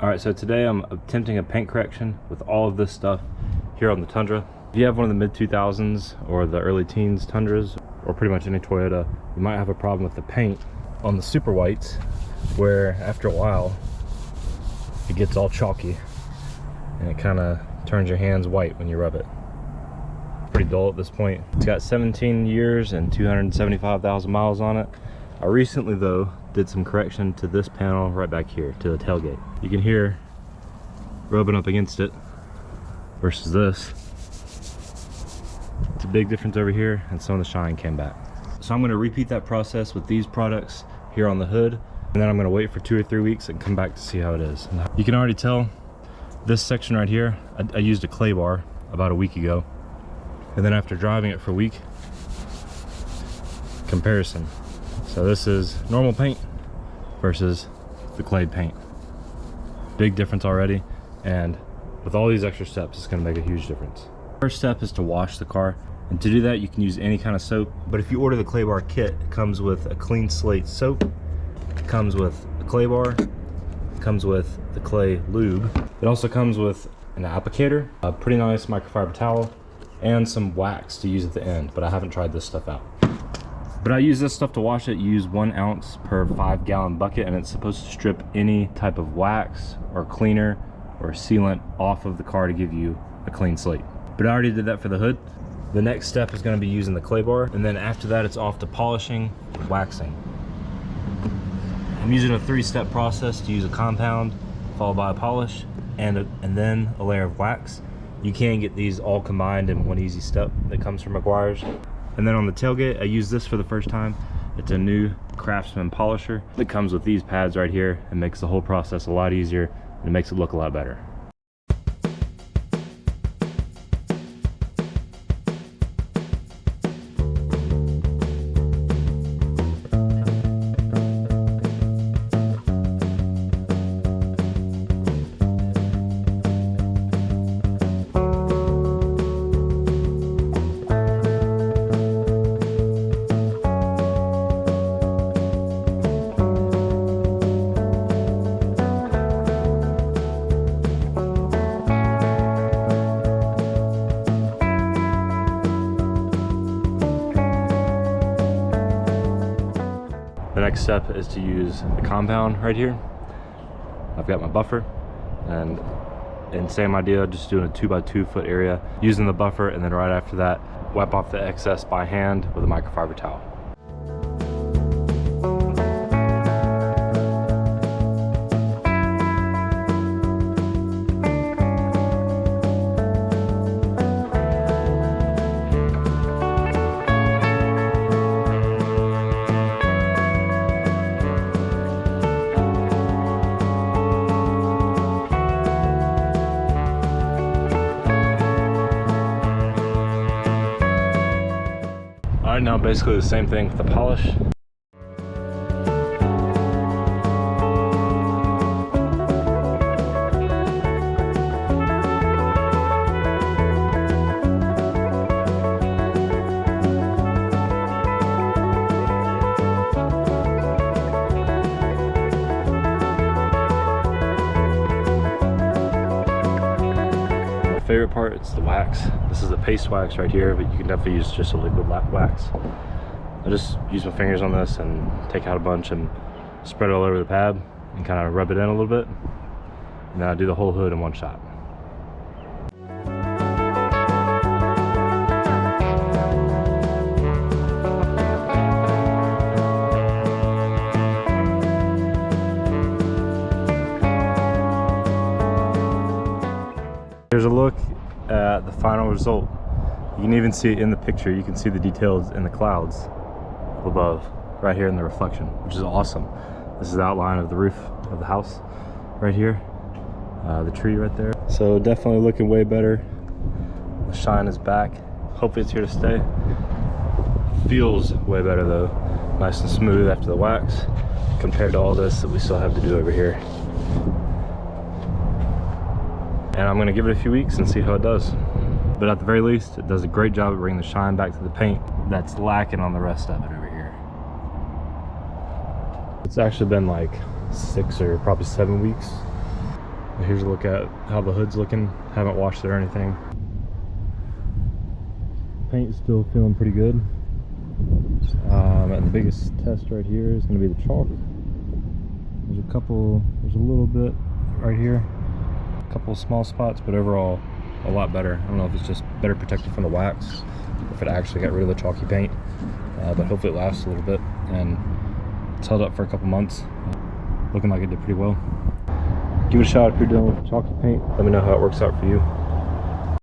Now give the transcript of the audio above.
Alright, so today I'm attempting a paint correction with all of this stuff here on the Tundra. If you have one of the mid-2000s or the early teens Tundras, or pretty much any Toyota, you might have a problem with the paint on the Superwhites, where after a while it gets all chalky and it kind of turns your hands white when you rub it. Pretty dull at this point. It's got 17 years and 275,000 miles on it. I recently though did some correction to this panel right back here to the tailgate. You can hear rubbing up against it versus this. It's a big difference over here, and some of the shine came back. So I'm going to repeat that process with these products here on the hood, and then I'm going to wait for 2 or 3 weeks and come back to see how it is. You can already tell this section right here, I used a clay bar about a week ago, and then after driving it for a week, comparison. So this is normal paint versus the clay paint. Big difference already, and with all these extra steps, it's going to make a huge difference. First step is to wash the car, and to do that you can use any kind of soap, but if you order the clay bar kit, it comes with a clean slate soap, it comes with a clay bar, it comes with the clay lube. It also comes with an applicator, a pretty nice microfiber towel, and some wax to use at the end, but I haven't tried this stuff out. But I use this stuff to wash it. You use 1 ounce per 5-gallon bucket, and it's supposed to strip any type of wax or cleaner or sealant off of the car to give you a clean slate. But I already did that for the hood. The next step is going to be using the clay bar, and then after that it's off to polishing, waxing. I'm using a 3-step process to use a compound followed by a polish and then a layer of wax. You can get these all combined in one easy step that comes from Meguiar's. And then on the tailgate, I use this for the first time. It's a new Craftsman polisher that comes with these pads right here and makes the whole process a lot easier, and it makes it look a lot better. The next step is to use the compound right here. I've got my buffer, and same idea, just doing a 2x2 foot area, using the buffer, and then right after that, wipe off the excess by hand with a microfiber towel. Alright, now basically the same thing with the polish. Favorite part is the wax. This is the paste wax right here, but you can definitely use just a liquid wax. I just use my fingers on this and take out a bunch and spread it all over the pad and kind of rub it in a little bit, and then I do the whole hood in one shot. Here's a look at the final result. You can even see it in the picture. You can see the details in the clouds up above, right here in the reflection, which is awesome. This is the outline of the roof of the house right here, the tree right there. So definitely looking way better. The shine is back. Hopefully it's here to stay. Feels way better though. Nice and smooth after the wax compared to all this that we still have to do over here. And I'm gonna give it a few weeks and see how it does. But at the very least, it does a great job of bringing the shine back to the paint that's lacking on the rest of it over here. It's actually been like 6 or probably 7 weeks here's a look at how the hood's looking. Haven't washed it or anything. Paint's still feeling pretty good. And the biggest test right here is going to be the chalk. There's a little bit right here, a couple of small spots, but overall a lot better. I don't know if it's just better protected from the wax, or if it actually got rid of the chalky paint, but hopefully it lasts a little bit, and it's held up for a couple months. Looking like it did pretty well. Give it a shot if you're dealing with chalky paint. Let me know how it works out for you.